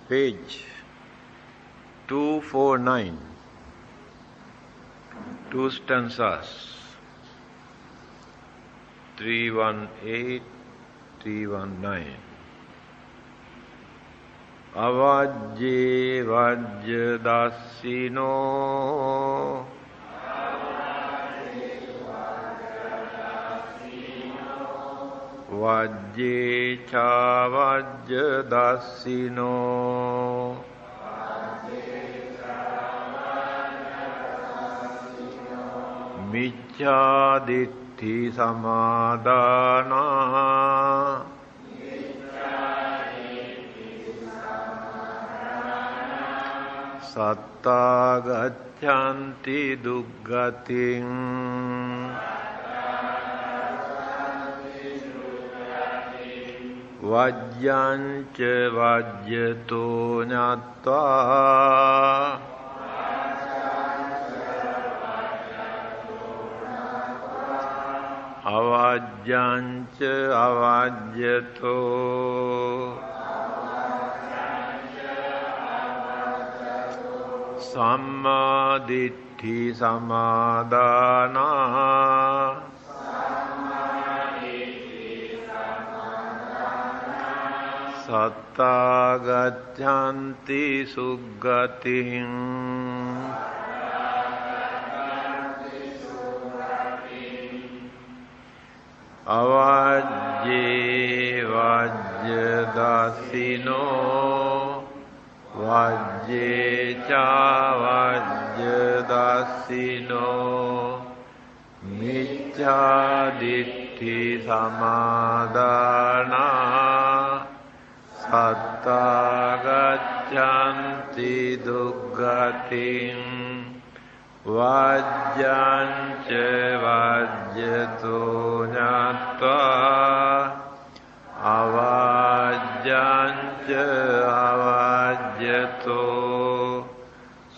Page 249, 2 stanzas, 318, 319. Avajje vajja dasino vajje cha vajja dasino micca ditti samadana satta gaccanti duggatin vajjanca vajjato ñattva avajjanca avajjato samma ditti samadana satta gaccanti suggatin avajje vajja dasino vajje cha vajja dasino micca ditti samadana satta gaccanti duggatin vajjanca vajjato ñattva avajjanca avajjato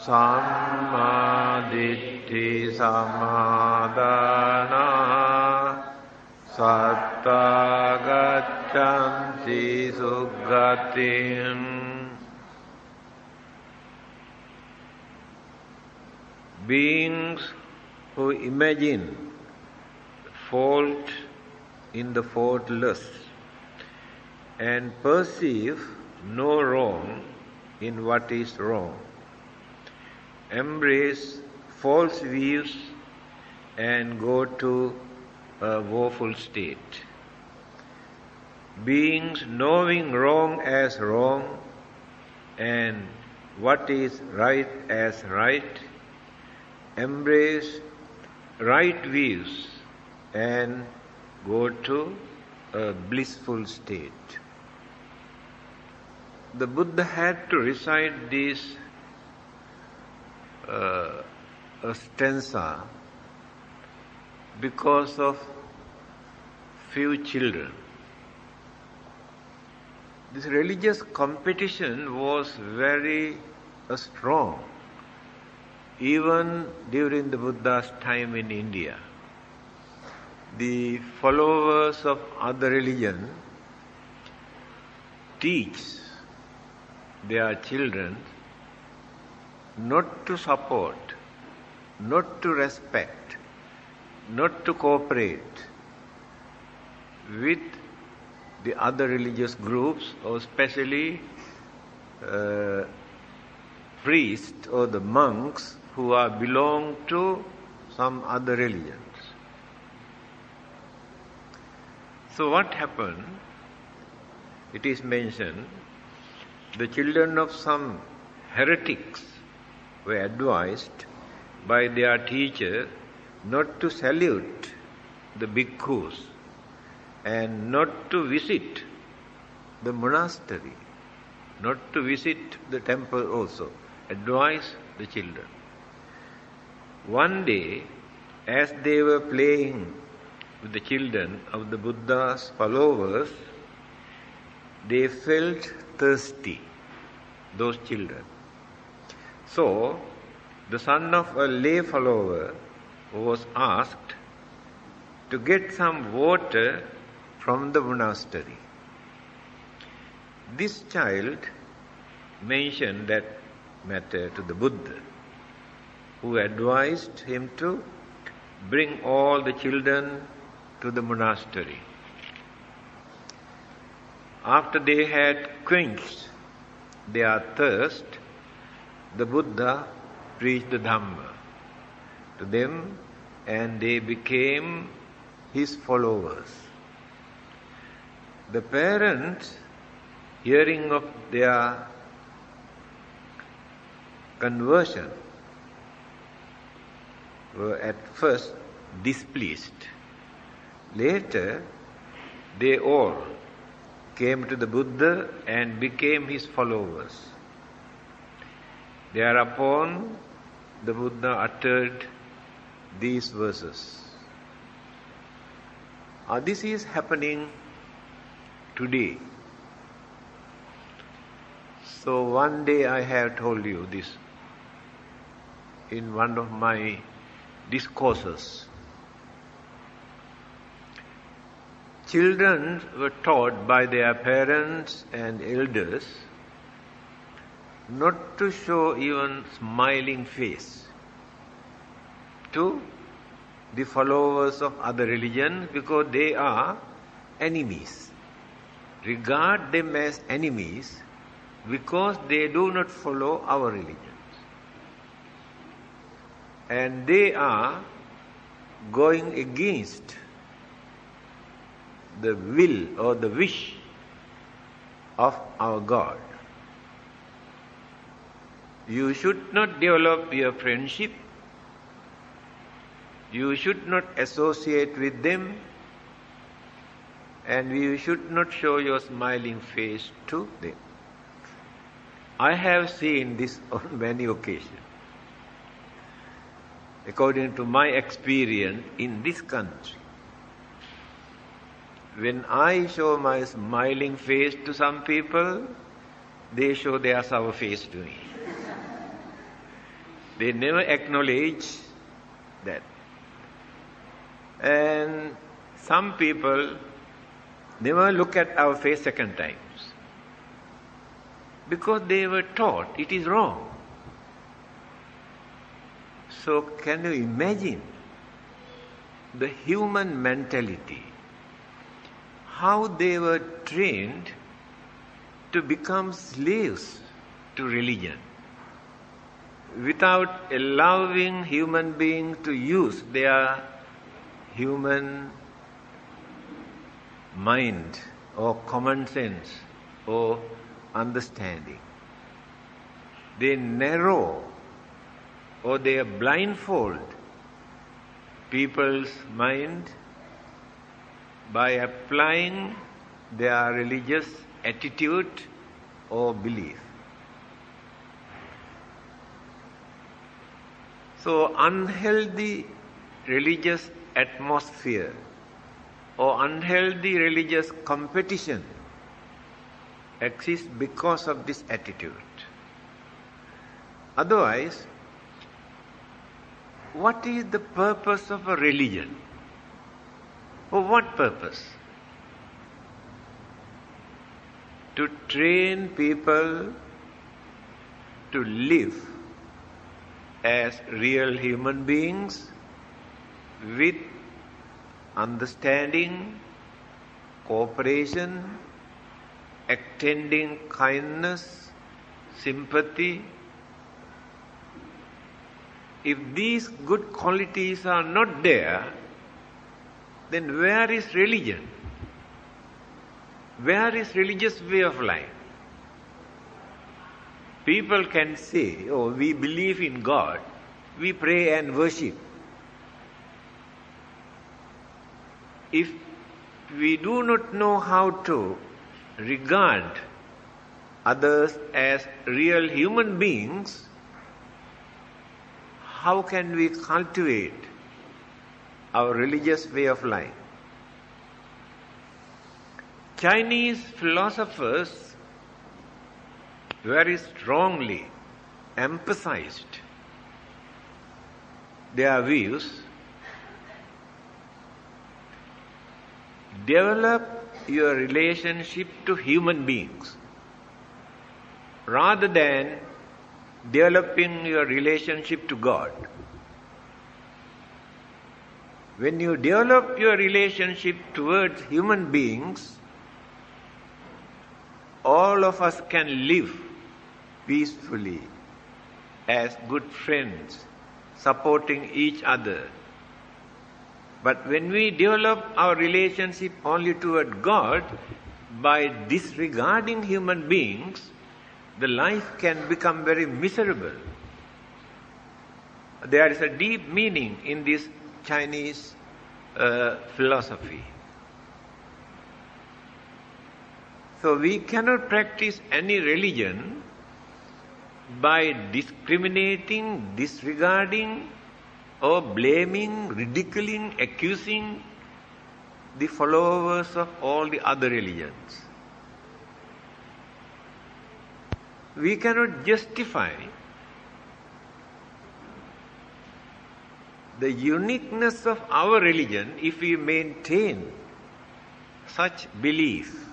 samma ditti samadana satta gaccanti suggatin. Beings who imagine fault in the faultless and perceive no wrong in what is wrong, embrace false views and go to a woeful state. Beings knowing wrong as wrong and what is right as right, embrace right views and go to a blissful state. The Buddha had to recite this stanza because of few children. This religious competition was very strong even during the Buddha's time in India. The followers of other religion teach their children not to support, not to respect, not to cooperate with the other religious groups, or especially priests or the monks who belong to some other religions. So what happened? It is mentioned, the children of some heretics were advised by their teacher not to salute the bhikkhus and not to visit the monastery, not to visit the temple also. Advise the children. One day, as they were playing with the children of the Buddha's followers, they felt thirsty, those children. So, the son of a lay follower was asked to get some water from the monastery. This child mentioned that matter to the Buddha, who advised him to bring all the children to the monastery. After they had quenched their thirst, the Buddha preached the Dhamma to them, and they became his followers. The parents, hearing of their conversion, were at first displeased. Later, they all came to the Buddha and became his followers. Thereupon, the Buddha uttered these verses. This is happening today. So one day I have told you this in one of my discourses. Children were taught by their parents and elders not to show even smiling face to the followers of other religions because they are enemies. Regard them as enemies because they do not follow our religions. And they are going against the will or the wish of our God. You should not develop your friendship. You should not associate with them, and you should not show your smiling face to them. I have seen this on many occasions. According to my experience in this country, when I show my smiling face to some people, they show their sour face to me. They never acknowledge that. And some people never look at our face second times because they were taught it is wrong. So can you imagine the human mentality, how they were trained to become slaves to religion without allowing human beings to use their human mind or common sense or understanding. They narrow or they blindfold people's mind by applying their religious attitude or belief. So unhealthy religious atmosphere or unhealthy religious competition exists because of this attitude. Otherwise, what is the purpose of a religion? For what purpose? To train people to live as real human beings with understanding, cooperation, extending kindness, sympathy. If these good qualities are not there, then where is religion? Where is religious way of life? People can say, oh, we believe in God, we pray and worship. If we do not know how to regard others as real human beings, how can we cultivate our religious way of life? Chinese philosophers very strongly emphasized their views. Develop your relationship to human beings. rather than developing your relationship to God. When you develop your relationship towards human beings, all of us can live peacefully as good friends, supporting each other. But when we develop our relationship only toward God, by disregarding human beings, the life can become very miserable. There is a deep meaning in this Chinese philosophy. So we cannot practice any religion by discriminating, disregarding, or blaming, ridiculing, accusing the followers of all the other religions. We cannot justify the uniqueness of our religion if we maintain such belief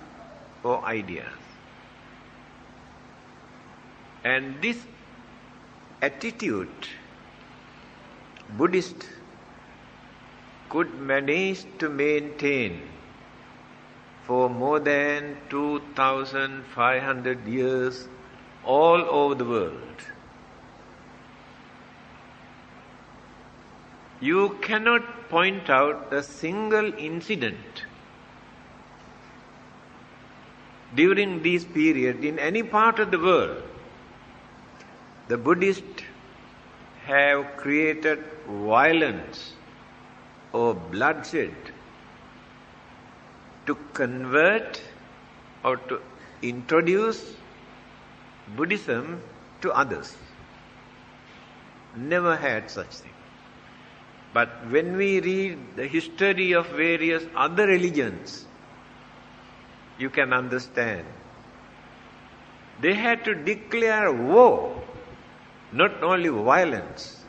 or ideas. And this attitude, Buddhists could manage to maintain for more than 2,500 years all over the world. You cannot point out a single incident during this period in any part of the world. The Buddhists have created violence or bloodshed to convert or to introduce Buddhism to others. Never had such thing. But when we read the history of various other religions, you can understand. They had to declare war, not only violence,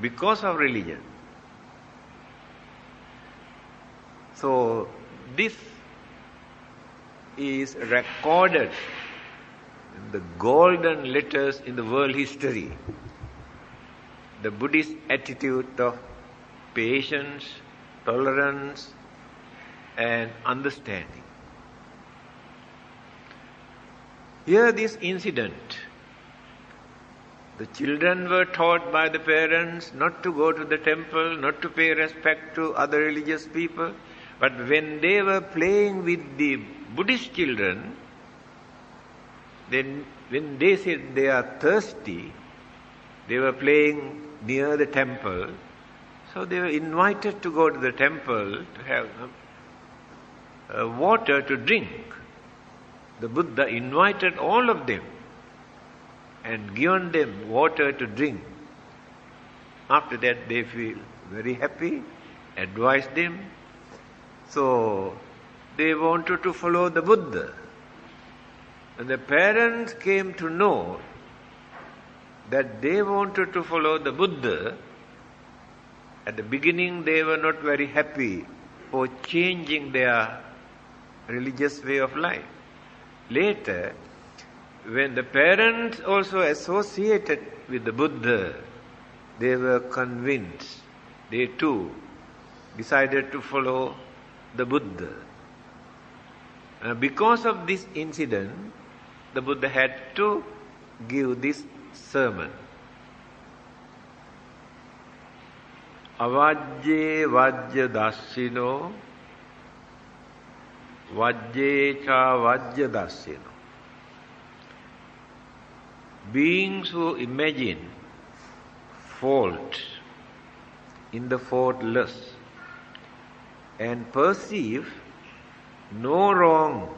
because of religion. So this is recorded in the golden letters in the world history. The Buddhist attitude of patience, tolerance, and understanding. Here this incident, the children were taught by the parents not to go to the temple, not to pay respect to other religious people. But when they were playing with the Buddhist children, then when they said they are thirsty, they were playing near the temple, so they were invited to go to the temple to have water to drink. The Buddha invited all of them and given them water to drink. After that they feel very happy, advised them. So they wanted to follow the Buddha. And the parents came to know that they wanted to follow the Buddha. At the beginning they were not very happy for changing their religious way of life. Later, when the parents also associated with the Buddha, they were convinced. They too decided to follow the Buddha. Because of this incident, the Buddha had to give this sermon. Avajje vajya dassino, vajje cha vajya dassino. Beings who imagine fault in the faultless and perceive no wrong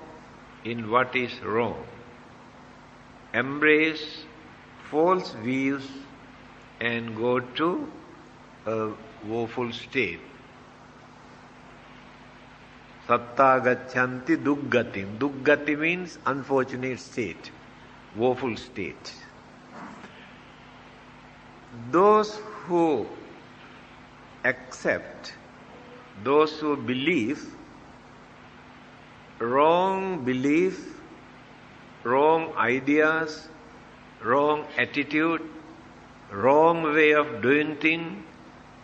in what is wrong, embrace false views and go to a woeful state. Satta gachanti duggatim. Duggati means unfortunate state, woeful state. Those who accept, those who believe wrong belief wrong ideas, wrong attitude, wrong way of doing things,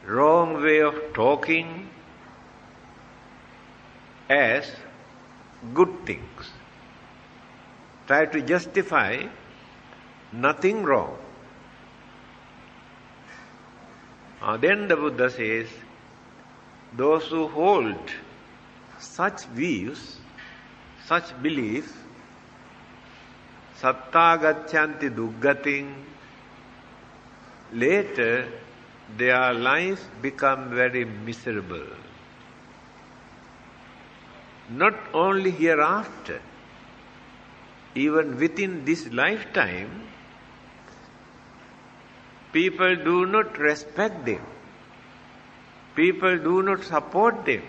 wrong way of talking as good things. Try to justify nothing wrong. Then the Buddha says, those who hold such views, such beliefs, satta gacchanti duggating, later their life become very miserable. Not only hereafter, even within this lifetime, people do not respect them. People do not support them.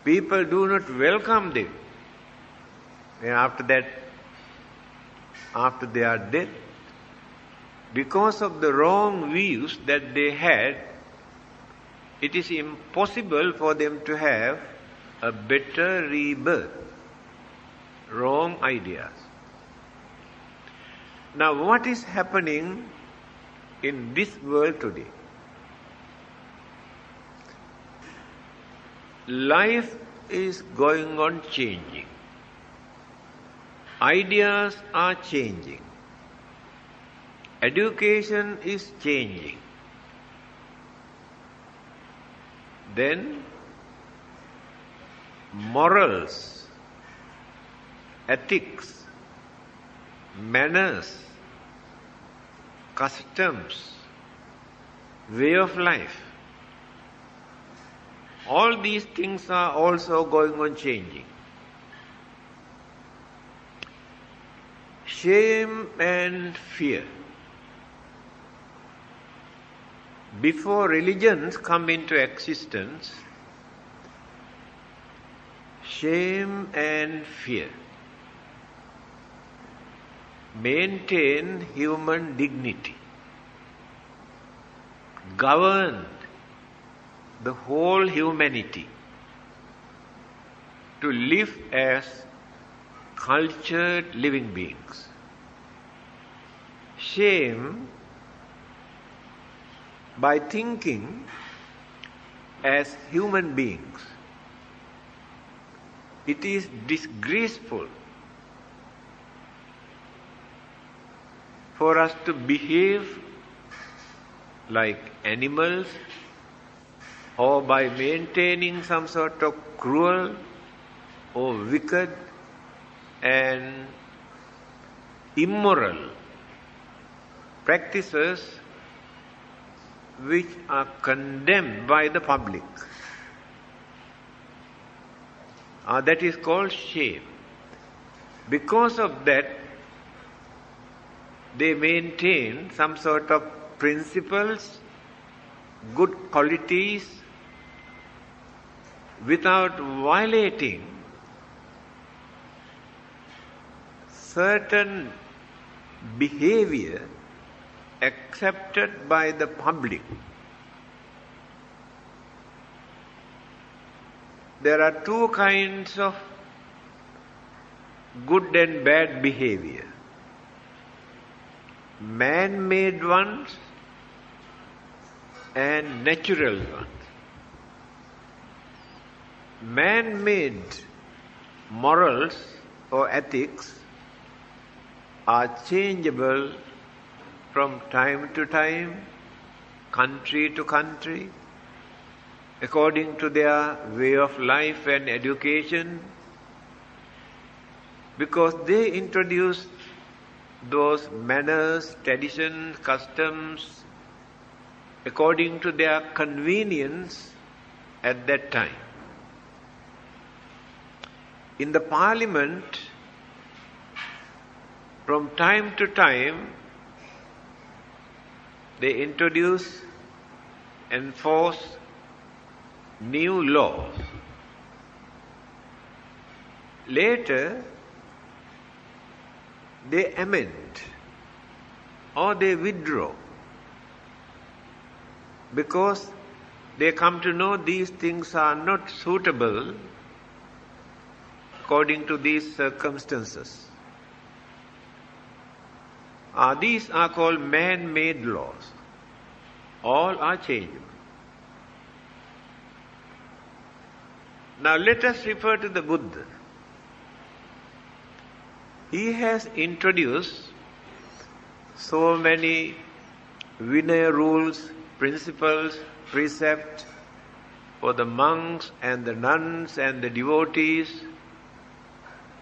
People do not welcome them. And after that, after they are dead, because of the wrong views that they had, it is impossible for them to have a better rebirth. Wrong ideas. Now, what is happening in this world today? Life is going on changing. Ideas are changing. Education is changing. Then morals, ethics, manners, customs, way of life, all these things are also going on changing. Shame and fear. Before religions come into existence, shame and fear maintain human dignity, governed the whole humanity to live as cultured living beings. Shame, by thinking as human beings, it is disgraceful for us to behave like animals, or by maintaining some sort of cruel or wicked and immoral practices which are condemned by the public. That is called shame. Because of that, they maintain some sort of principles, good qualities, without violating certain behavior accepted by the public. There are two kinds of good and bad behavior. Man-made ones and natural ones. Man-made morals or ethics are changeable from time to time, country to country, according to their way of life and education, because they introduce those manners, traditions, customs, according to their convenience at that time. In the parliament, from time to time, they introduce, enforce new laws. Later, they amend or they withdraw because they come to know these things are not suitable according to these circumstances. These are called man-made laws. All are changeable. Now let us refer to the Buddha. He has introduced so many Vinaya rules, principles, precepts for the monks and the nuns and the devotees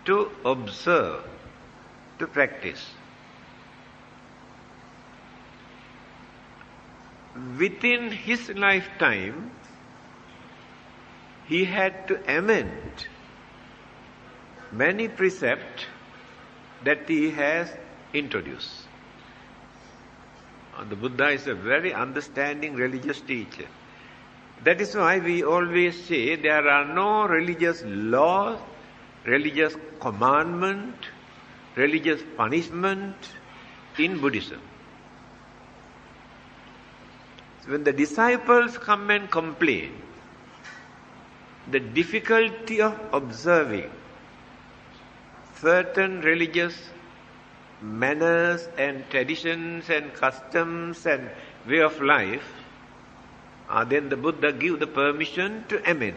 to observe, to practice. Within his lifetime, he had to amend many precepts that he has introduced. The Buddha is a very understanding religious teacher. That is why we always say there are no religious laws, religious commandment, religious punishment in Buddhism. So when the disciples come and complain, the difficulty of observing certain religious manners and traditions and customs and way of life, then the Buddha gives the permission to amend.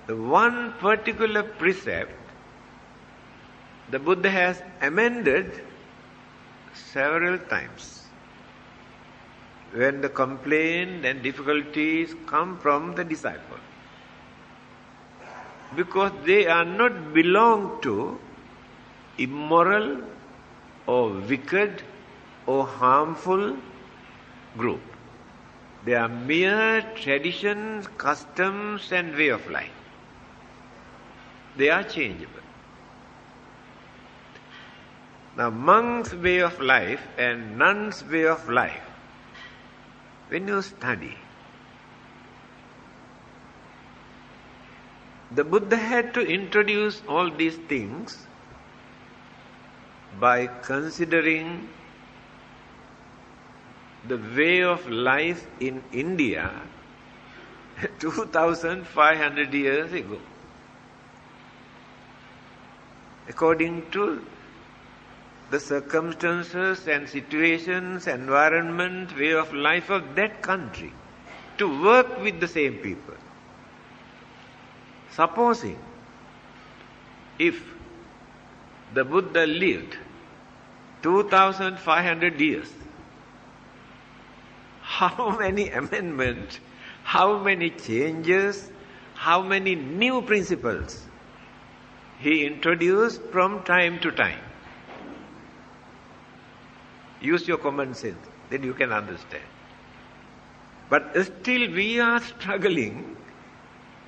The one particular precept, the Buddha has amended several times when the complaint and difficulties come from the disciple, because they are not belong to immoral or wicked or harmful group. They are mere traditions, customs and way of life. They are changeable. Now, monks' way of life and nuns' way of life, when you study, the Buddha had to introduce all these things by considering the way of life in India 2500 years ago. According to the circumstances and situations, environment, way of life of that country, to work with the same people. Supposing if the Buddha lived 2500 years, how many amendments, how many changes, how many new principles he introduced from time to time. Use your common sense, then you can understand. But still we are struggling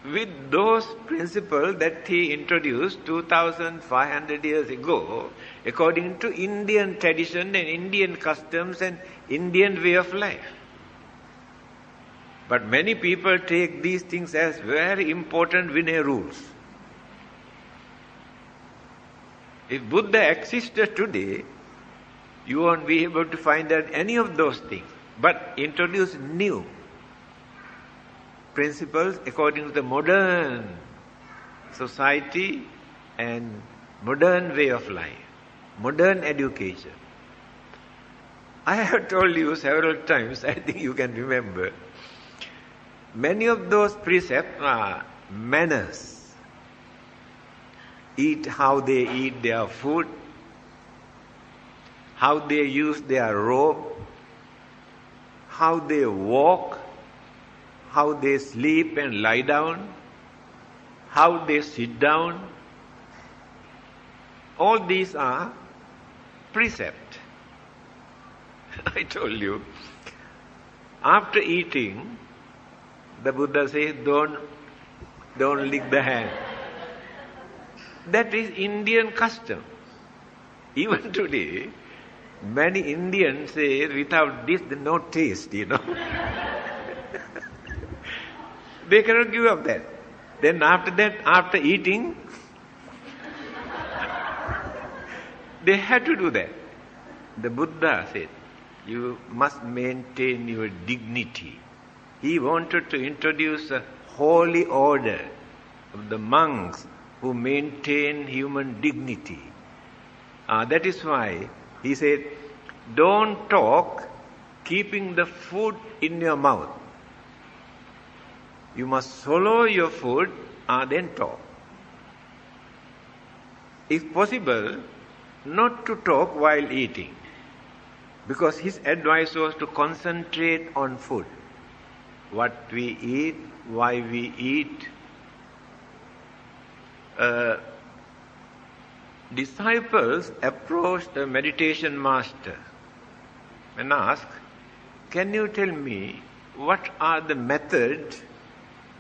with those principles that he introduced 2500 years ago, according to Indian tradition and Indian customs and Indian way of life. But many people take these things as very important Vinaya rules. If Buddha existed today, you won't be able to find out any of those things, but introduce new principles according to the modern society and modern way of life, modern education. I have told you several times, I think you can remember, many of those precepts are manners. Eat how they eat their food, how they use their robe, how they walk, how they sleep and lie down, how they sit down. All these are precepts. I told you, after eating, the Buddha says, don't lick the hand. That is Indian custom. Even today, many Indians say, without this, no taste, you know. They cannot give up that. Then after that, after eating, they had to do that. The Buddha said, you must maintain your dignity. He wanted to introduce a holy order of the monks who maintain human dignity. That is why he said, don't talk keeping the food in your mouth. You must swallow your food and then talk. If possible, not to talk while eating, because his advice was to concentrate on food. What we eat, why we eat. Disciples approached the meditation master and asked, can you tell me what are the methods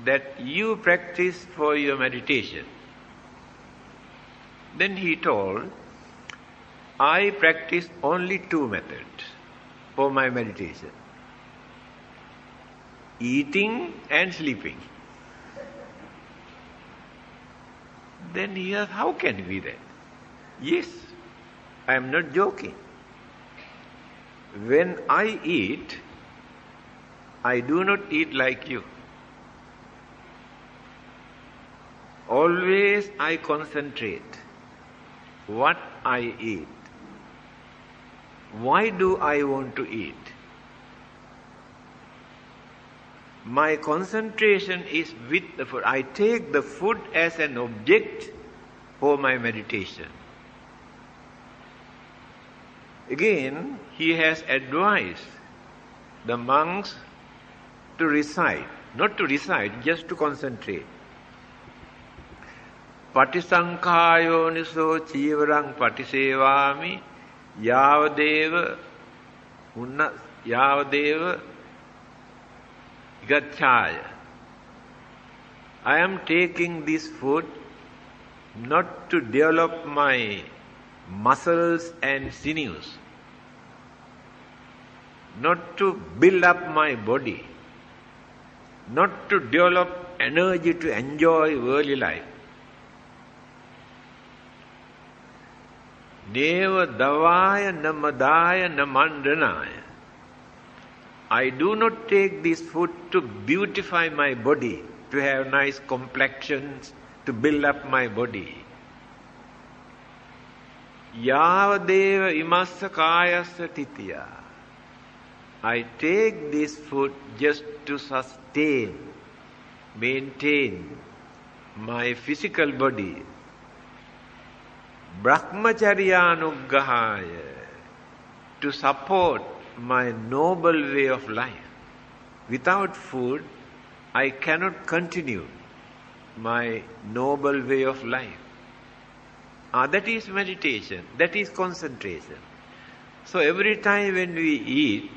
that you practice for your meditation? Then he told, I practice only 2 methods for my meditation: eating and sleeping. Then he asked, how can it be that? Yes, I am not joking. When I eat, I do not eat like you. Always I concentrate what I eat. Why do I want to eat? My concentration is with the food. I take the food as an object for my meditation. Again, he has advised the monks to recite, not to recite, just to concentrate. Patisankhayo niso chivarang patisevami yavadeva gacchaya. I am taking this food not to develop my muscles and sinews, not to build up my body, not to develop energy to enjoy worldly life. Neva davaya namadaya namandanaya. I do not take this food to beautify my body, to have nice complexions, to build up my body. Yavadeva imassa kayassa titiya. I take this food just to sustain, maintain my physical body. Brahmacharyanuggahaya, to support my noble way of life. Without food, I cannot continue my noble way of life. That is meditation, that is concentration. So every time when we eat,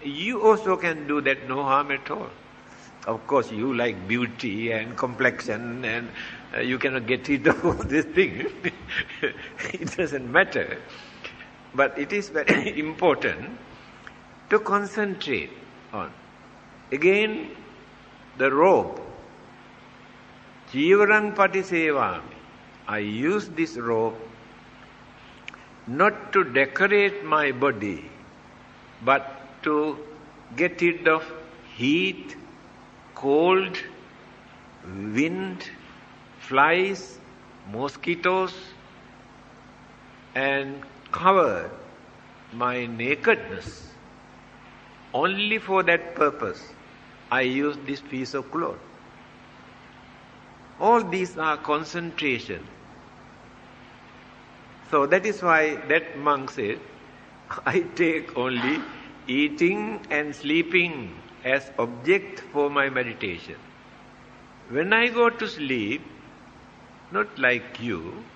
you also can do that, no harm at all. Of course, you like beauty and complexion and you cannot get rid of all these things. It doesn't matter. But it is very important to concentrate on. Again, the robe. Jivarang patisevami. I use this robe not to decorate my body, but to get rid of heat, cold, wind, flies, mosquitoes, and cover my nakedness. Only for that purpose I use this piece of cloth. All these are concentration. So that is why that monk said, I take only eating and sleeping as object for my meditation. When I go to sleep, not like you,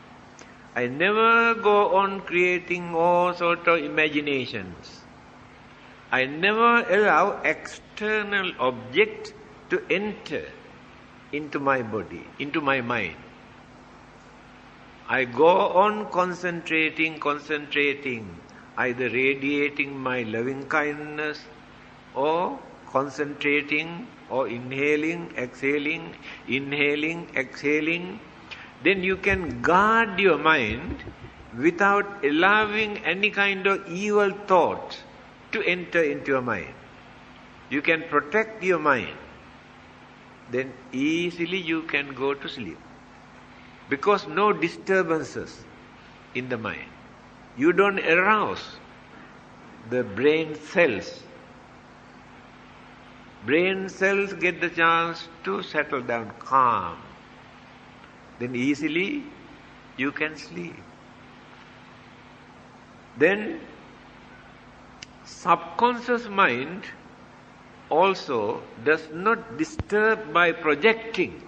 I never go on creating all sorts of imaginations. I never allow external object to enter into my body, into my mind. I go on concentrating, either radiating my loving kindness or concentrating or inhaling, exhaling, then you can guard your mind without allowing any kind of evil thought to enter into your mind. You can protect your mind. Then easily you can go to sleep. Because no disturbances in the mind. You don't arouse the brain cells. Brain cells get the chance to settle down, calm. Then easily you can sleep. Then subconscious mind also does not disturb by projecting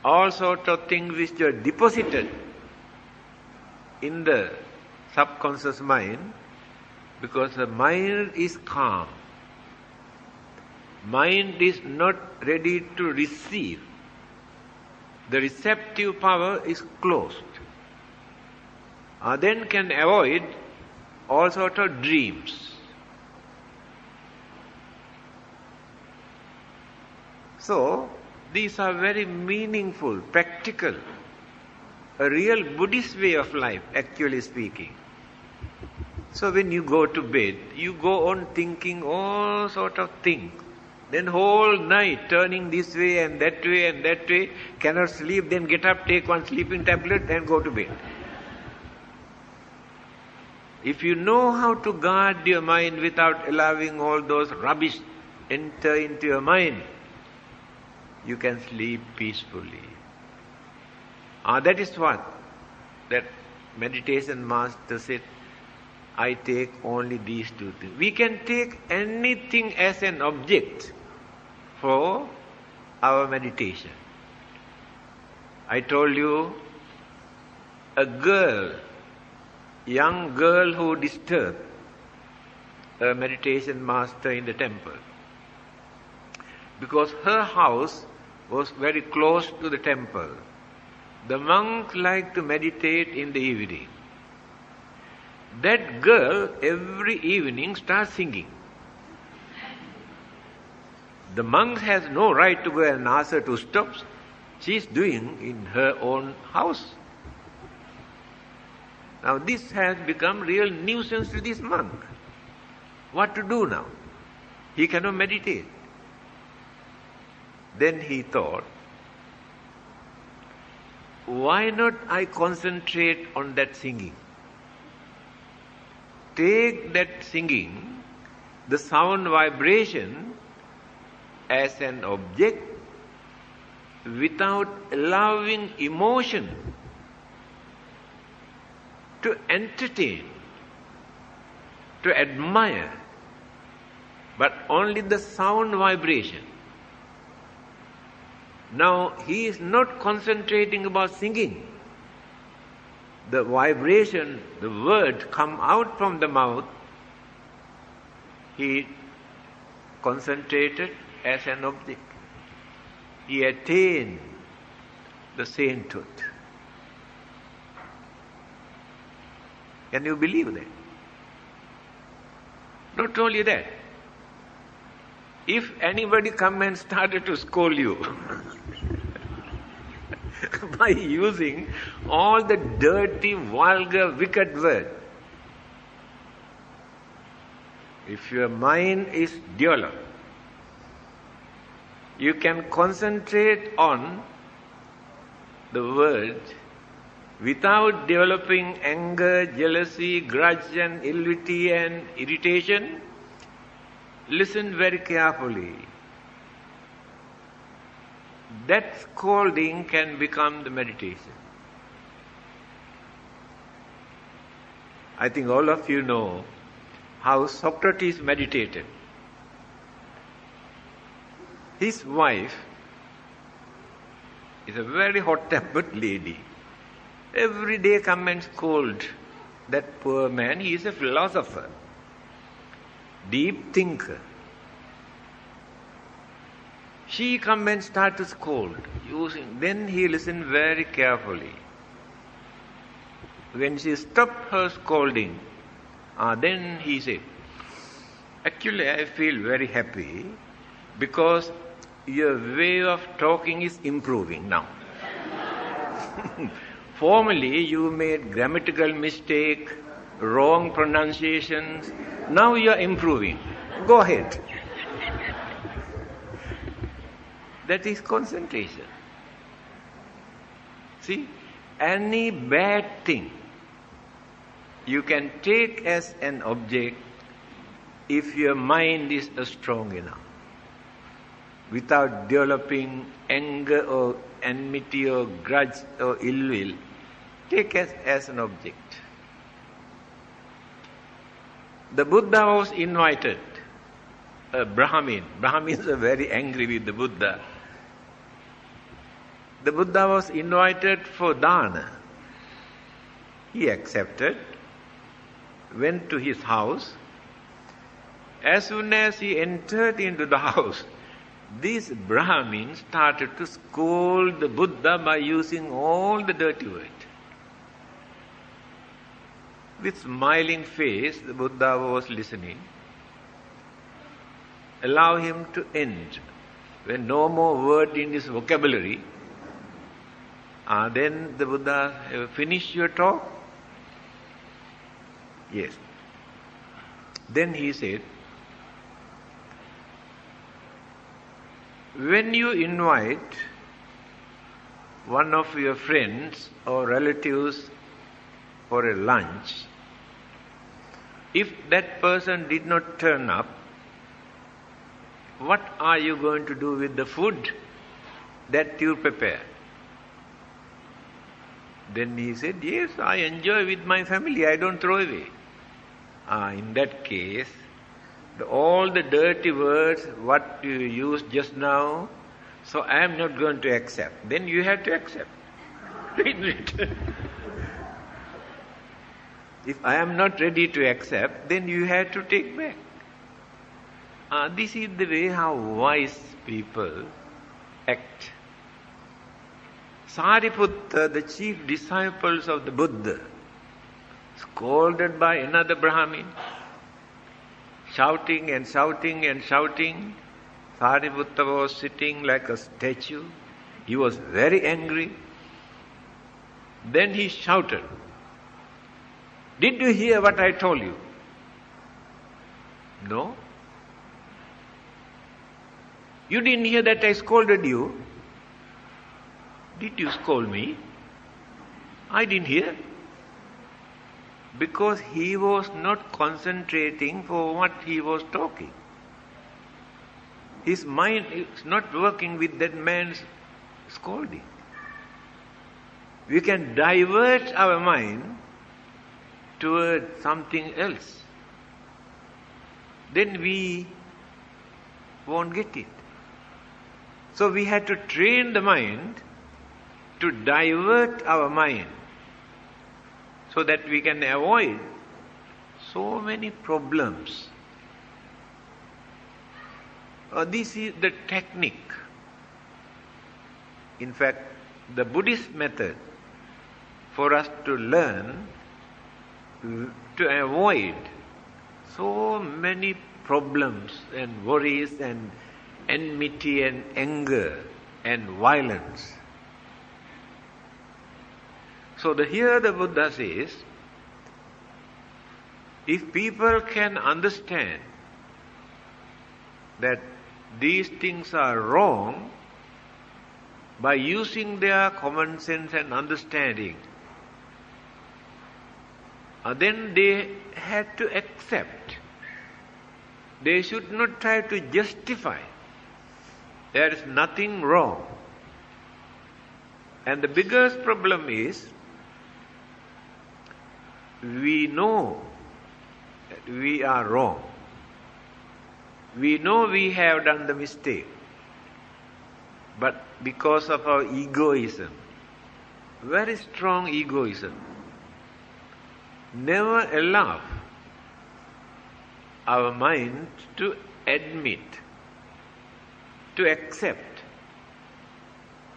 all sorts of things which are deposited in the subconscious mind, because the mind is calm. Mind is not ready to receive. The receptive power is closed. Then can avoid all sorts of dreams. So, these are very meaningful, practical, a real Buddhist way of life, actually speaking. So when you go to bed, you go on thinking all sort of things. Then whole night turning this way and that way and that way, cannot sleep, then get up, take one sleeping tablet and go to bed. If you know how to guard your mind without allowing all those rubbish enter into your mind, you can sleep peacefully. That is what that meditation master said, I take only these two things. We can take anything as an object for our meditation. I told you, a girl, young girl who disturbed a meditation master in the temple, because her house was very close to the temple. The monks like to meditate in the evening. That girl every evening starts singing. The monk has no right to go and ask her to stop. She is doing in her own house. Now this has become real nuisance to this monk. What to do now? He cannot meditate. Then he thought, why not I concentrate on that singing? Take that singing, the sound vibration, as an object without allowing emotion to entertain, to admire, but only the sound vibration. Now he is not concentrating about singing. The vibration, the word come out from the mouth, he concentrated as an object. He attained the sainthood. Can you believe that? Not only that, if anybody come and started to scold you by using all the dirty, vulgar, wicked words, if your mind is developed, you can concentrate on the word without developing anger, jealousy, grudge and enmity and irritation. Listen very carefully. That scolding can become the meditation. I think all of you know how Socrates meditated. His wife is a very hot-tempered lady. Every day come and scold that poor man. He is a philosopher, deep thinker. She come and start to scold. Then he listened very carefully. When she stopped her scolding, then he said, actually I feel very happy because your way of talking is improving now. Formerly you made grammatical mistake, wrong pronunciations. Now you are improving. Go ahead. That is concentration. See, any bad thing you can take as an object if your mind is strong enough, without developing anger or enmity or grudge or ill will. Take as an object. The Buddha was invited, a Brahmin. Brahmins are very angry with the Buddha. The Buddha was invited for dana. He accepted, went to his house. As soon as he entered into the house, these Brahmins started to scold the Buddha by using all the dirty words. With smiling face, the Buddha was listening. Allow him to end. When no more word in his vocabulary, then the Buddha, finish your talk? Yes. Then he said, when you invite one of your friends or relatives for a lunch, if that person did not turn up, what are you going to do with the food that you prepare? Then he said, yes, I enjoy with my family, I don't throw away. In that case, all the dirty words, what you used just now, so I am not going to accept. Then you have to accept. If I am not ready to accept, then you have to take back. This is the way how wise people act. Sariputta, the chief disciples of the Buddha, scolded by another Brahmin, shouting and shouting and shouting. Sariputta was sitting like a statue. He was very angry. Then he shouted, "Did you hear what I told you?" No. You didn't hear that I scolded you? Did you scold me? I didn't hear. Because he was not concentrating for what he was talking. His mind is not working with that man's scolding. We can divert our mind toward something else. Then we won't get it. So we had to train the mind to divert our mind so that we can avoid so many problems. This is the technique. In fact, the Buddhist method for us to learn to avoid so many problems and worries and enmity and anger and violence. So here the Buddha says, if people can understand that these things are wrong by using their common sense and understanding, then they had to accept. They should not try to justify. There is nothing wrong. And the biggest problem is, we know that we are wrong. We know we have done the mistake. But because of our egoism, very strong egoism, never allow our mind to admit, to accept,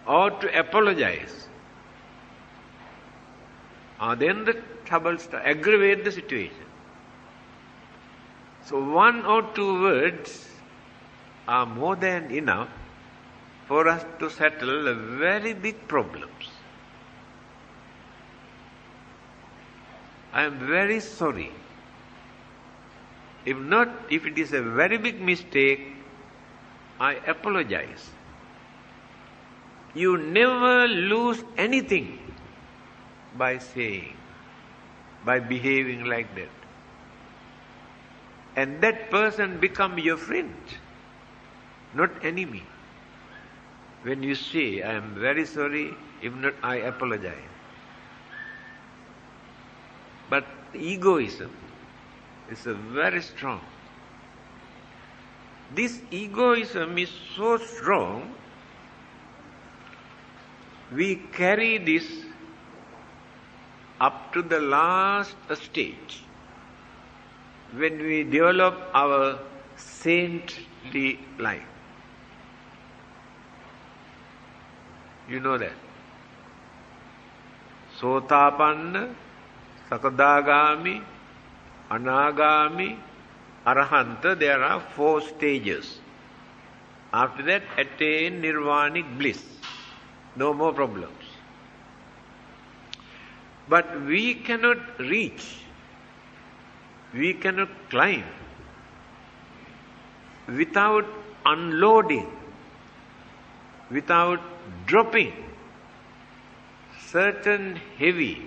or to apologize. Then the trouble aggravate the situation. So one or two words are more than enough for us to settle very big problems. I am very sorry. If it is a very big mistake, I apologize. You never lose anything by saying. by behaving like that. And that person become your friend, not enemy. When you say, I am very sorry, if not I apologize. But egoism is very strong. This egoism is so strong, we carry this up to the last stage, when we develop our saintly life. You know that. Sotapanna, Sakadagami, Anagami, Arahanta, there are 4 stages. After that, attain nirvanic bliss. No more problems. But we cannot reach, we cannot climb without unloading, without dropping certain heavy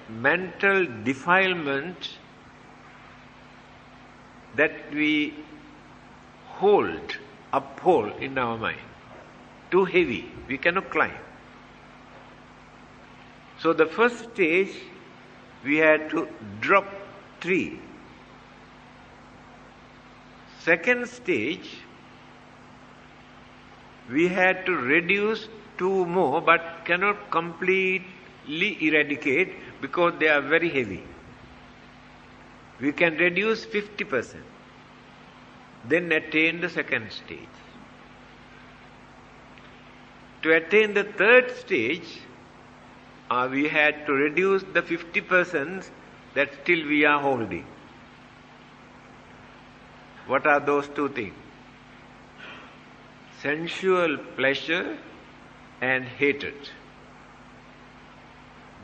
mental defilement that we uphold in our mind. Too heavy, we cannot climb. So the first stage, we had to drop 3. Second stage, we had to reduce 2 more, but cannot completely eradicate because they are very heavy. We can reduce 50%, then attain the second stage. To attain the third stage, we had to reduce the 50% that still we are holding. What are those 2 things? Sensual pleasure and hatred.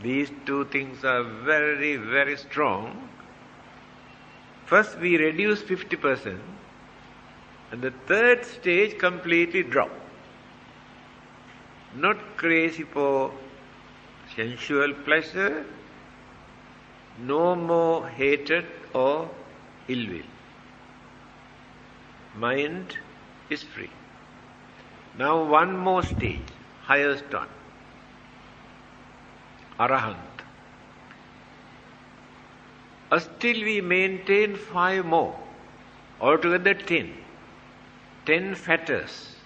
These 2 things are very, very strong. First we reduce 50%, and the third stage completely drop. Not crazy for sensual pleasure, no more hatred or ill will. Mind is free. Now one more stage, highest one, Arahant. Still we maintain 5 more, altogether 10. 10 fetters,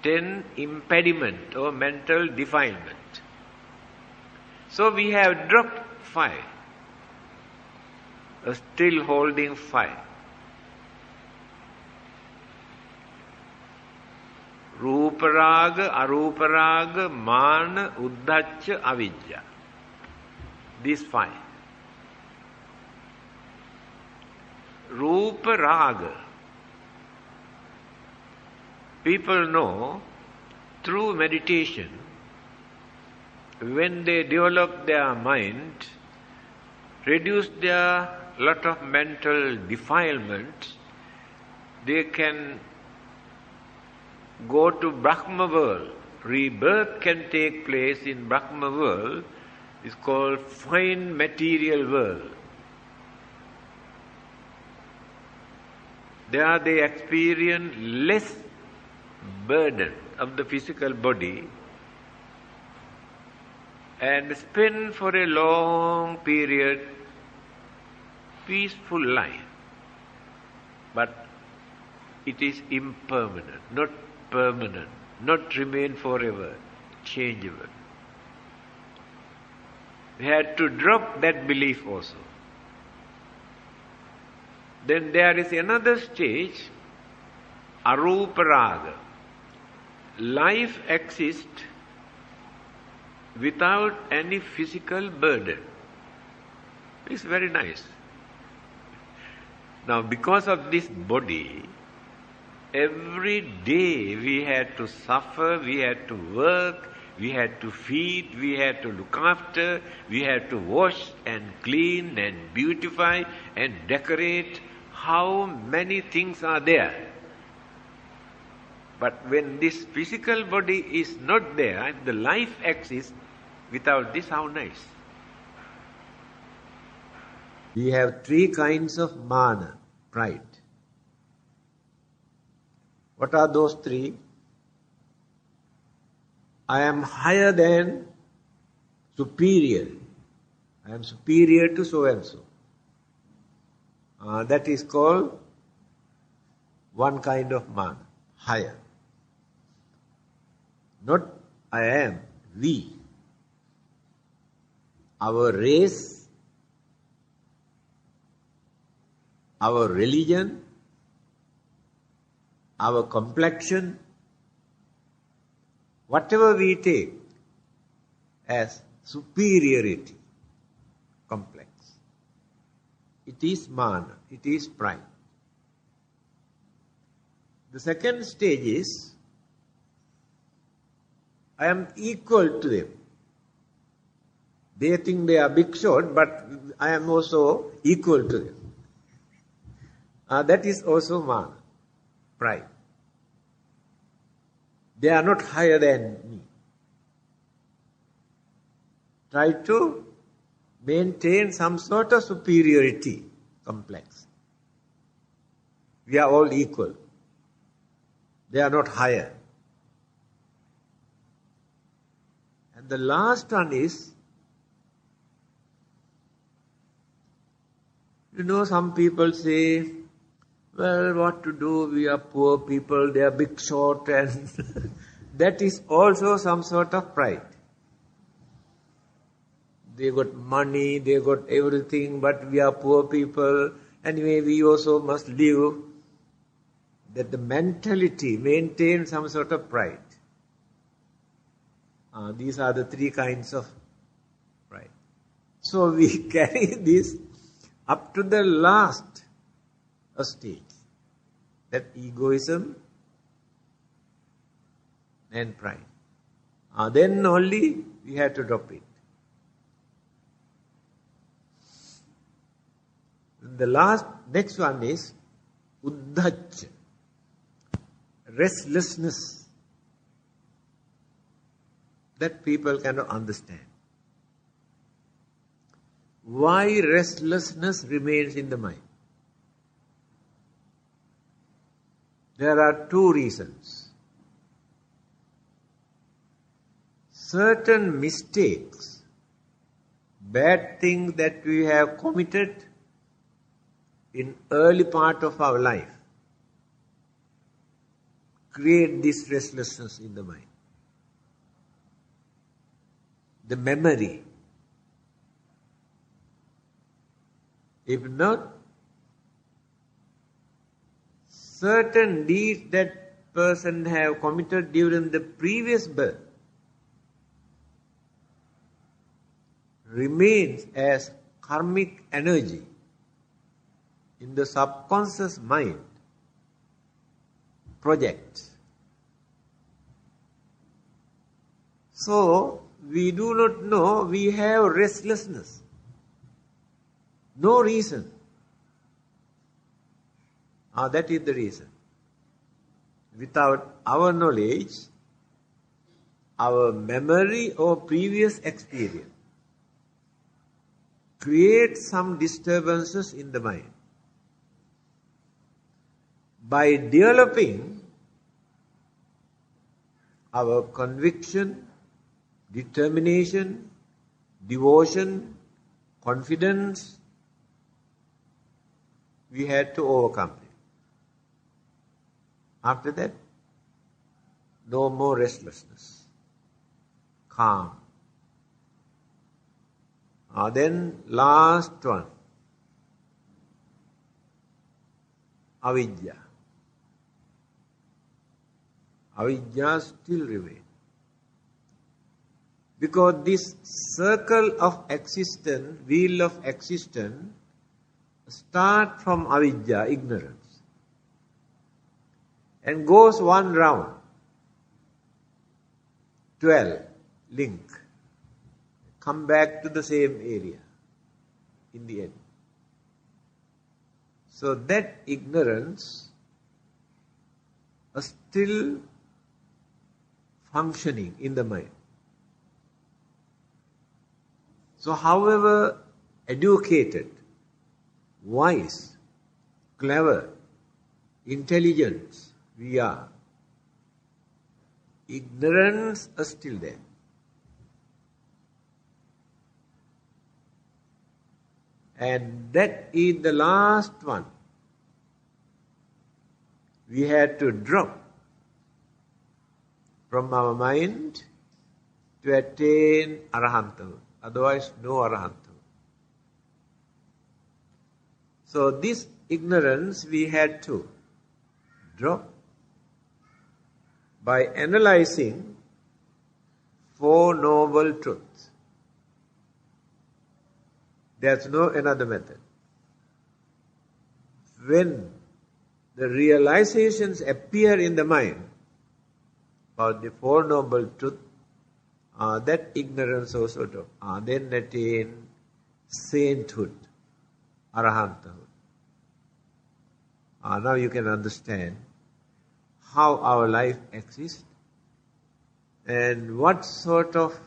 10 impediment or mental defilement. So we have dropped 5, still holding 5. Ruparaga, Aruparaga, Mana, Uddhacca, Avidya. These 5. Ruparaga. People know through meditation, when they develop their mind, reduce their lot of mental defilement, they can go to Brahma world. Rebirth can take place in Brahma world. It's called fine material world. There they experience less burden of the physical body and spend for a long period peaceful life. But it is impermanent, not permanent, not remain forever, changeable. We had to drop that belief also. Then there is another stage, Aruparaga. Life exists without any physical burden. It's very nice. Now, because of this body, every day we had to suffer, we had to work, we had to feed, we had to look after, we had to wash and clean and beautify and decorate. How many things are there? But when this physical body is not there, the life exists without this, how nice. We have three kinds of mana, pride. What are those three? I am higher than, superior. I am superior to so and so. That is called one kind of mana, higher. Not I am, we. Our race, our religion, our complexion, whatever we take as superiority, complex, it is mana, it is pride. The second stage is, I am equal to them. They think they are big shot, but I am also equal to them. That is also mana, pride. They are not higher than me. Try to maintain some sort of superiority complex. We are all equal. They are not higher. And the last one is, some people say, well, what to do? We are poor people, they are big short, and that is also some sort of pride. They got money, they got everything, but we are poor people. Anyway, we also must live. That the mentality maintains some sort of pride. These are the three kinds of pride. So we carry this up to the last stage. That egoism and pride. Then only we have to drop it. The next one is uddhacca, restlessness, that people cannot understand. Why restlessness remains in the mind? There are two reasons. Certain mistakes, bad things that we have committed in early part of our life create this restlessness in the mind. The memory. If not, certain deeds that person have committed during the previous birth remains as karmic energy in the subconscious mind, projects. So, we do not know we have restlessness. No reason. That is the reason. Without our knowledge, our memory or previous experience creates some disturbances in the mind. By developing our conviction, determination, devotion, confidence, we had to overcome it. After that, no more restlessness, calm. Then last one, avidya. Avidya still remains. Because this circle of existence, wheel of existence, start from avidya, ignorance, and goes one round, 12, link, come back to the same area in the end. So that ignorance is still functioning in the mind. So however educated, wise, clever, intelligent we are, ignorance is still there. And that is the last one we had to drop from our mind to attain arahanthood. Otherwise, no arahanthood. So this ignorance we had to drop by analyzing Four Noble Truths. There's no another method. When the realizations appear in the mind about the Four Noble Truths, that ignorance also drops. Then attain sainthood, arahanthood. Now you can understand how our life exists and what sort of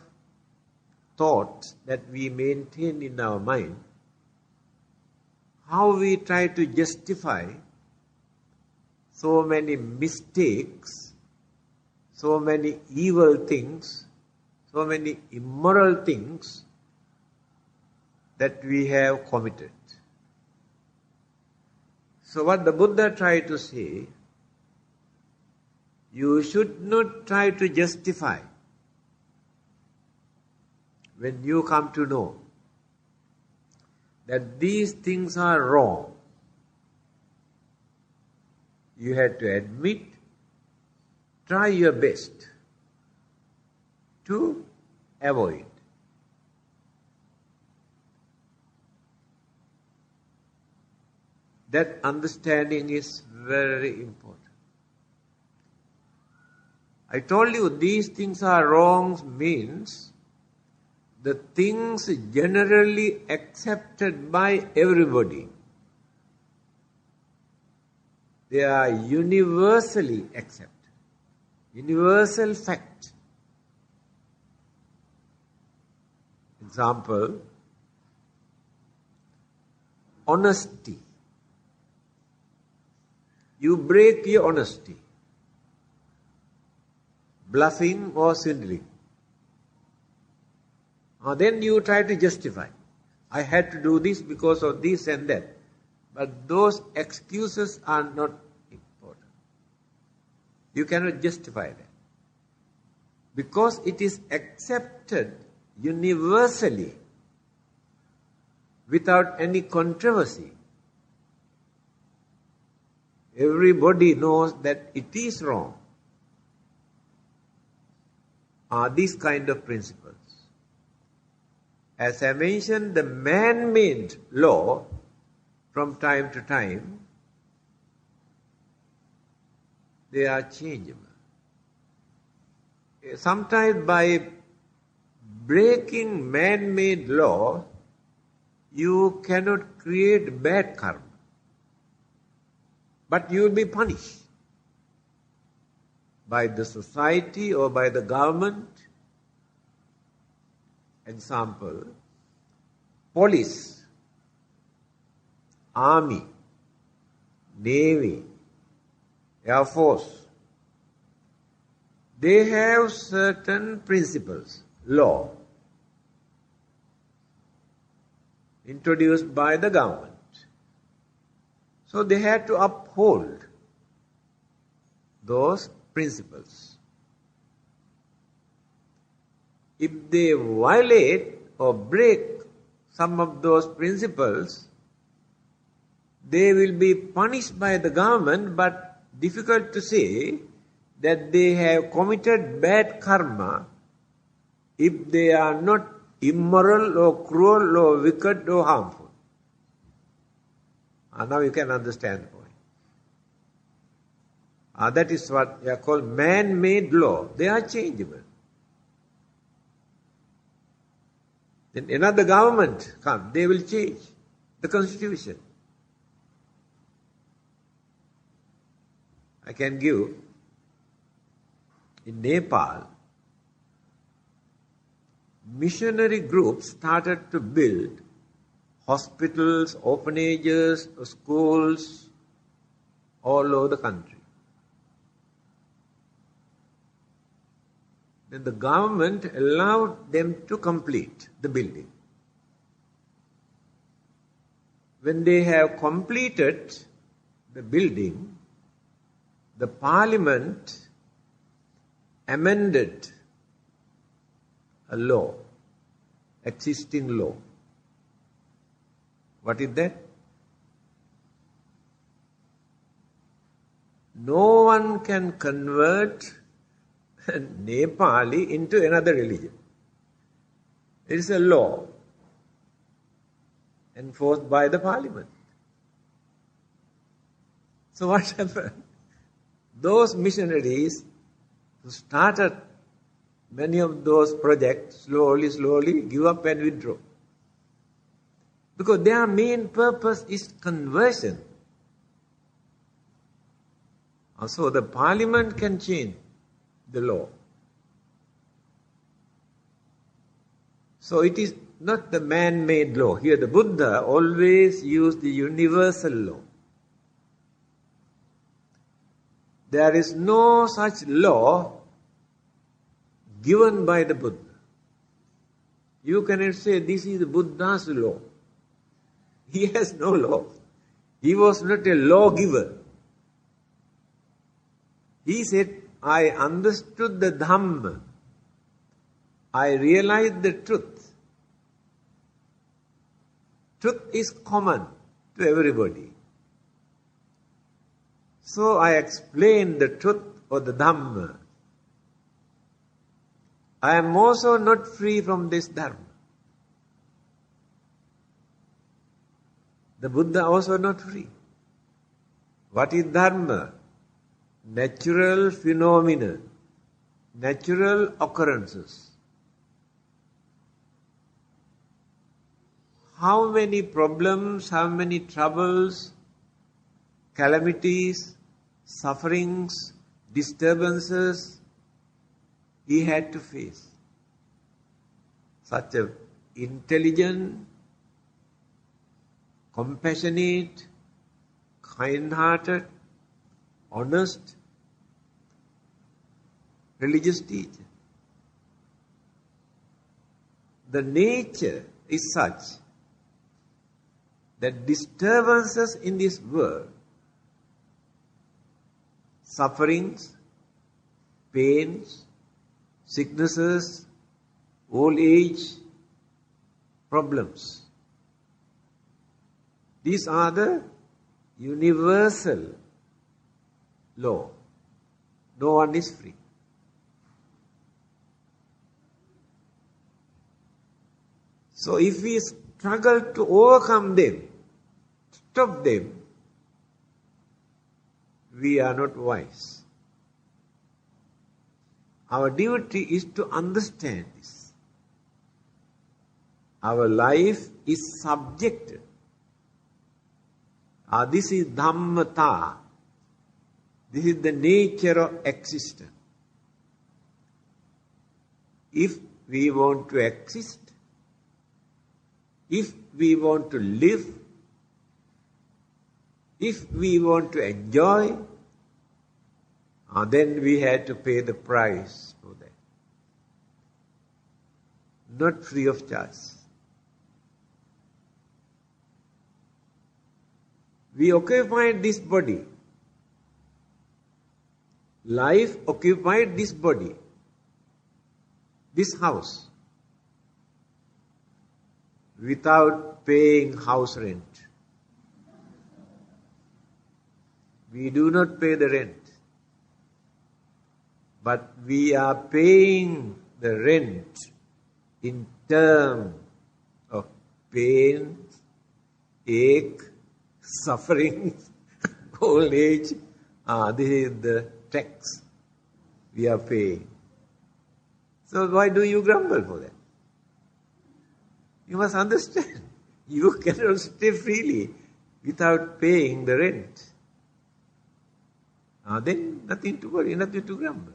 thoughts that we maintain in our mind, how we try to justify so many mistakes, so many evil things, so many immoral things that we have committed. So what the Buddha tried to say, you should not try to justify when you come to know that these things are wrong. You have to admit, try your best to avoid. That understanding is very important. I told you these things are wrong means the things generally accepted by everybody. They are universally accepted. Universal fact. Example, honesty. You break your honesty. Bluffing or swindling. Then you try to justify. I had to do this because of this and that. But those excuses are not important. You cannot justify that. Because it is accepted universally without any controversy. Everybody knows that it is wrong. These kind of principles. As I mentioned, the man-made law from time to time, they are changeable. Sometimes by breaking man-made law, you cannot create bad karma. But you will be punished by the society or by the government. Example, police, army, navy, air force. They have certain principles, law, introduced by the government. So they had to uphold those principles. If they violate or break some of those principles, they will be punished by the government, but difficult to say that they have committed bad karma if they are not immoral or cruel or wicked or harmful. Now you can understand the point. That is what they are called man-made law. They are changeable. Then another government comes, they will change the constitution. I can give, in Nepal, missionary groups started to build hospitals, orphanages, schools, all over the country. Then the government allowed them to complete the building. When they have completed the building, the parliament amended a law, existing law. What is that? No one can convert Nepali into another religion. It is a law enforced by the parliament. So what happened? Those missionaries who started many of those projects slowly give up and withdraw. Because their main purpose is conversion. So the parliament can change the law. So it is not the man-made law. Here the Buddha always used the universal law. There is no such law given by the Buddha. You cannot say this is the Buddha's law. He has no law. He was not a lawgiver. He said, I understood the Dhamma. I realized the truth. Truth is common to everybody. So I explained the truth of the Dhamma. I am also not free from this Dharma. The Buddha also not free. What is Dharma? Natural phenomena, natural occurrences. How many problems, how many troubles, calamities, sufferings, disturbances he had to face. Such a intelligent, compassionate, kind-hearted, honest, religious teacher. The nature is such that disturbances in this world, sufferings, pains, sicknesses, old age, problems. These are the universal law. No one is free. So if we struggle to overcome them, stop them, we are not wise. Our duty is to understand this. Our life is subjected. This is Dhammata. This is the nature of existence. If we want to exist, if we want to live, if we want to enjoy, then we had to pay the price for that. Not free of charge. We occupied this body. Life occupied this body, this house, without paying house rent. We do not pay the rent, but we are paying the rent in terms of pain, ache, suffering, old age. This is the tax we are paying. So why do you grumble for that? You must understand, you cannot stay freely without paying the rent. Then nothing to worry, nothing to grumble.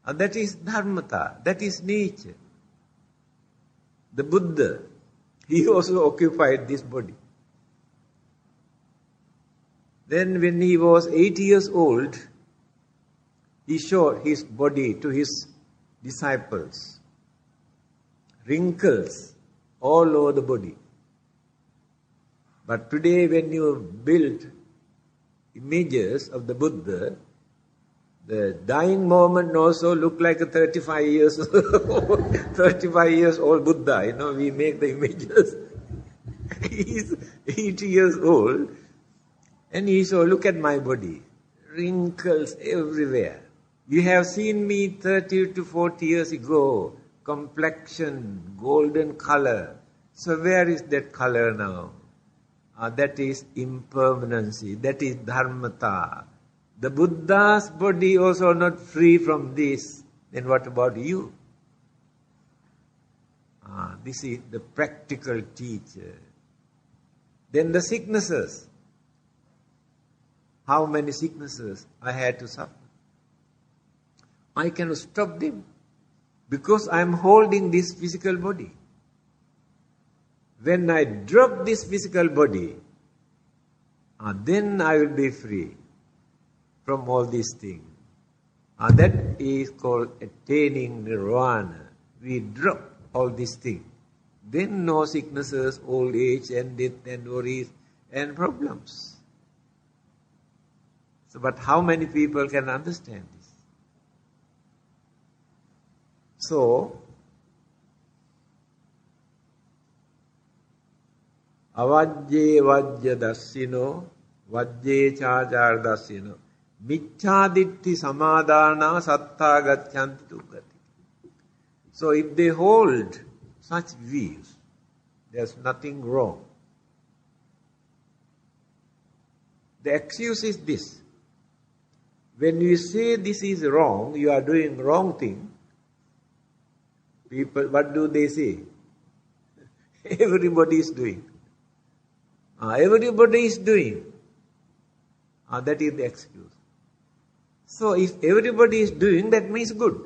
That is dharmata, that is nature. The Buddha, he also occupied this body. Then when he was 8 years old, he showed his body to his disciples. Wrinkles all over the body. But today when you build images of the Buddha, the dying moment also look like a 35 years old Buddha. We make the images. He's 80 years old and he said, look at my body. Wrinkles everywhere. You have seen me 30 to 40 years ago. Complexion, golden color. So where is that color now? That is impermanency. That is dharmata. The Buddha's body also not free from this. Then what about you? This is the practical teacher. Then the sicknesses. How many sicknesses I had to suffer? I cannot stop them because I am holding this physical body. When I drop this physical body, then I will be free from all these things. That is called attaining nirvana. We drop all these things. Then no sicknesses, old age and death and worries and problems. But how many people can understand this? So, avajje vajya dassino, vajje chācāra dassino, micchāditti samadhāna sattā gacchanti dukkati. So if they hold such views, there's nothing wrong. The excuse is this. When you say this is wrong, you are doing wrong thing, people, what do they say? Everybody is doing. Everybody is doing. That is the excuse. So if everybody is doing, that means good.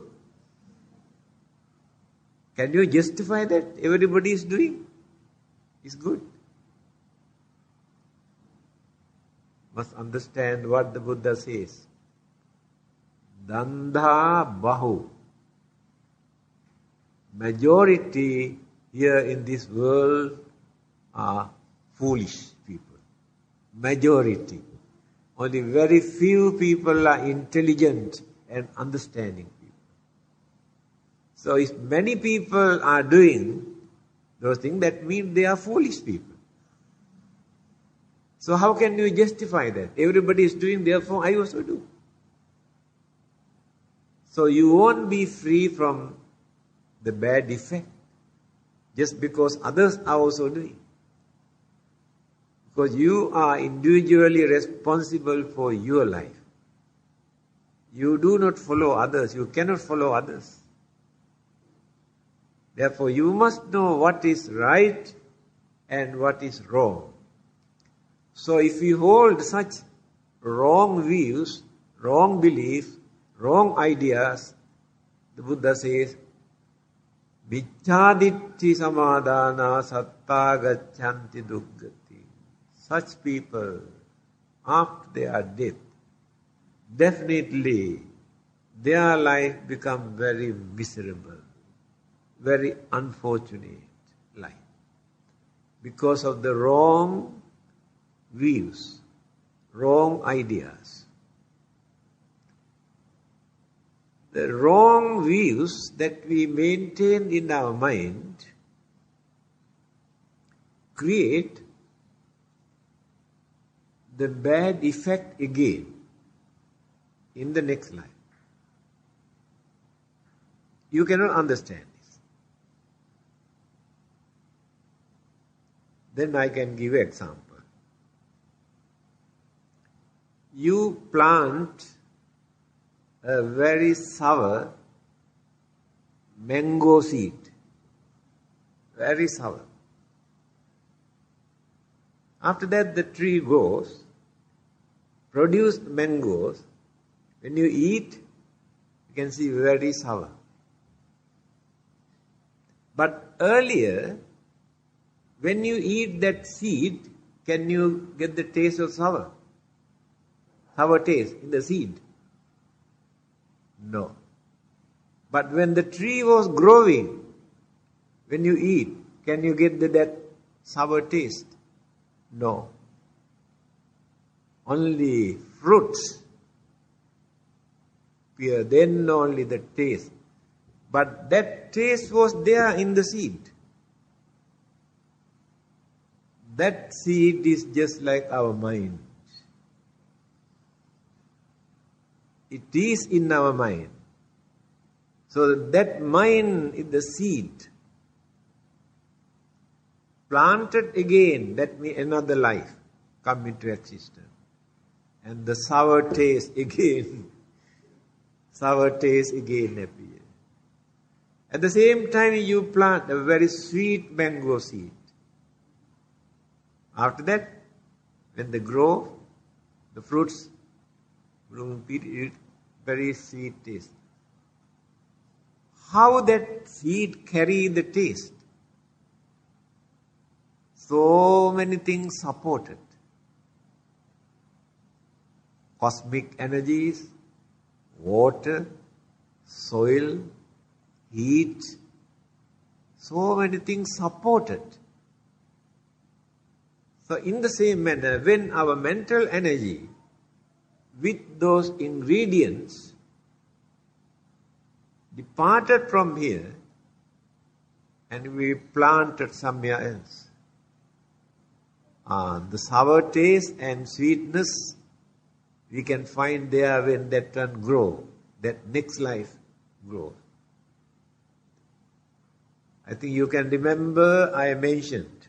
Can you justify that? Everybody is doing? It's good. Must understand what the Buddha says. Dandha bahu. Majority here in this world are foolish people. Majority. Only very few people are intelligent and understanding people. So if many people are doing those things, that means they are foolish people. So how can you justify that? Everybody is doing, therefore I also do. So you won't be free from the bad effect just because others are also doing. Because you are individually responsible for your life. You do not follow others. You cannot follow others. Therefore, you must know what is right and what is wrong. So if you hold such wrong views, wrong beliefs, wrong ideas, the Buddha says, Vichāditti samadhāna sattā gacchanti dukkati. Such people, after their death, definitely their life becomes very miserable, very unfortunate life. Because of the wrong views, wrong ideas. The wrong views that we maintain in our mind create the bad effect again in the next life. You cannot understand this. Then I can give an example. You plant a very sour mango seed. Very sour. After that the tree grows, produce mangoes. When you eat, you can see very sour. But earlier, when you eat that seed, can you get the taste of sour? Sour taste in the seed? No. But when the tree was growing, when you eat, can you get that sour taste? No. Only fruits appear, then only the taste. But that taste was there in the seed. That seed is just like our mind. It is in our mind. So that mind is the seed. Planted again, that means another life come into existence. And the sour taste again appears. At the same time, you plant a very sweet mango seed. After that, when they grow, the fruits will be very sweet taste. How that seed carry the taste? So many things support it. Cosmic energies, water, soil, heat, so many things support it. So in the same manner, when our mental energy with those ingredients departed from here and we planted somewhere else, the sour taste and sweetness we can find there when that one grow, that next life grows. I think you can remember I mentioned,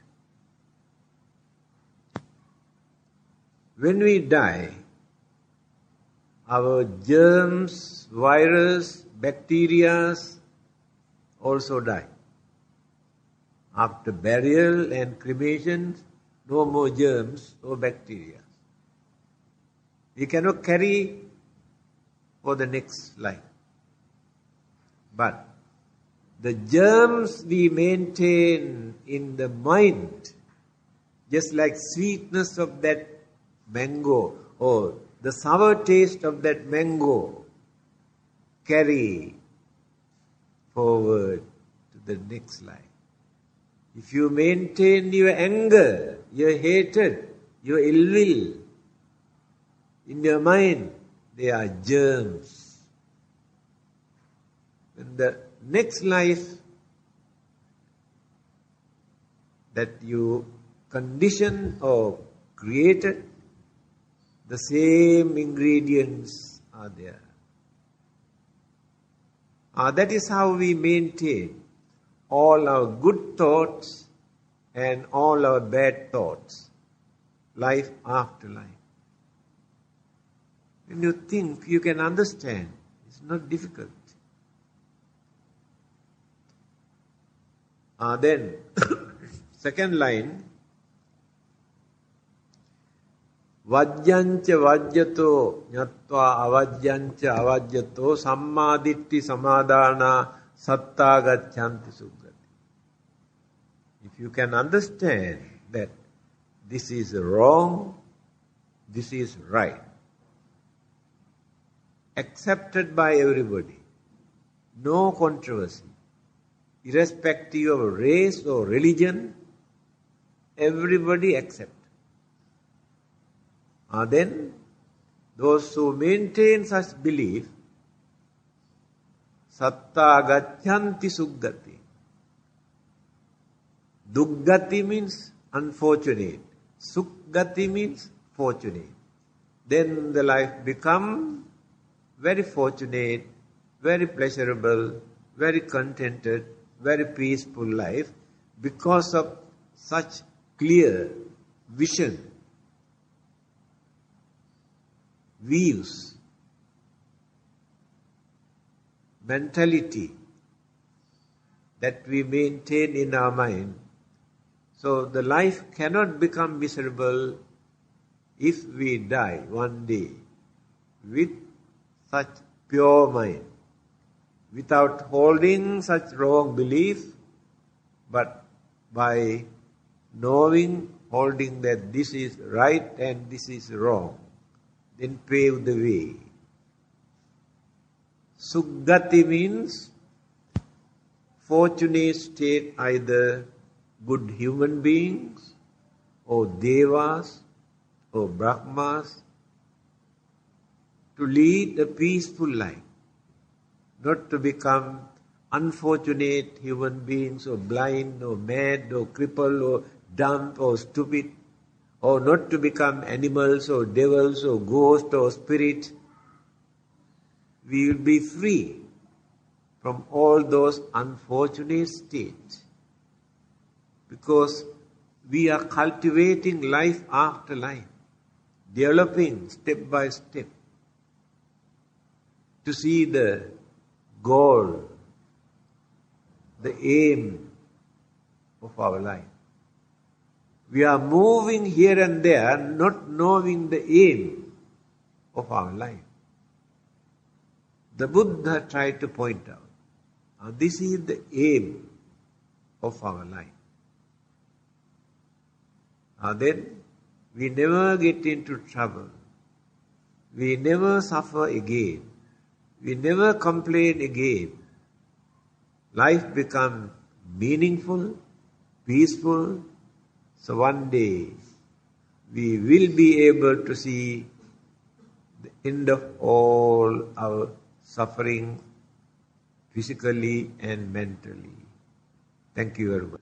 when we die, our germs, virus, bacteria also die. After burial and cremation, no more germs or bacteria. We cannot carry for the next life. But the germs we maintain in the mind, just like sweetness of that mango or the sour taste of that mango, carry forward to the next life. If you maintain your anger, your hatred, your ill will in your mind, they are germs. In the next life that you condition or created, the same ingredients are there. That is how we maintain all our good thoughts and all our bad thoughts, life after life. When you think, you can understand. It's not difficult. Then, second line, Vajjancha vajjato nyatva avajjancha avajjato sammaditthi samadhana satta gacchanti suggati. If you can understand that this is wrong, this is right, accepted by everybody, no controversy, irrespective of race or religion, everybody accepts. Then those who maintain such belief, satta gacchanti suggati. Duggati means unfortunate. Suggati means fortunate. Then the life becomes very fortunate, very pleasurable, very contented, very peaceful life because of such clear vision, views, mentality that we maintain in our mind. So the life cannot become miserable if we die one day with such pure mind, without holding such wrong belief, but by knowing, holding that this is right and this is wrong, then pave the way. Suggati means fortunate state, either good human beings or devas or brahmas, to lead a peaceful life, not to become unfortunate human beings or blind or mad or crippled or dumb or stupid, or not to become animals or devils or ghosts or spirits. We will be free from all those unfortunate states, because we are cultivating life after life, developing step by step to see the goal, the aim of our life. We are moving here and there, not knowing the aim of our life. The Buddha tried to point out, this is the aim of our life. Then we never get into trouble. We never suffer again. We never complain again. Life becomes meaningful, peaceful. So one day we will be able to see the end of all our suffering, physically and mentally. Thank you very much.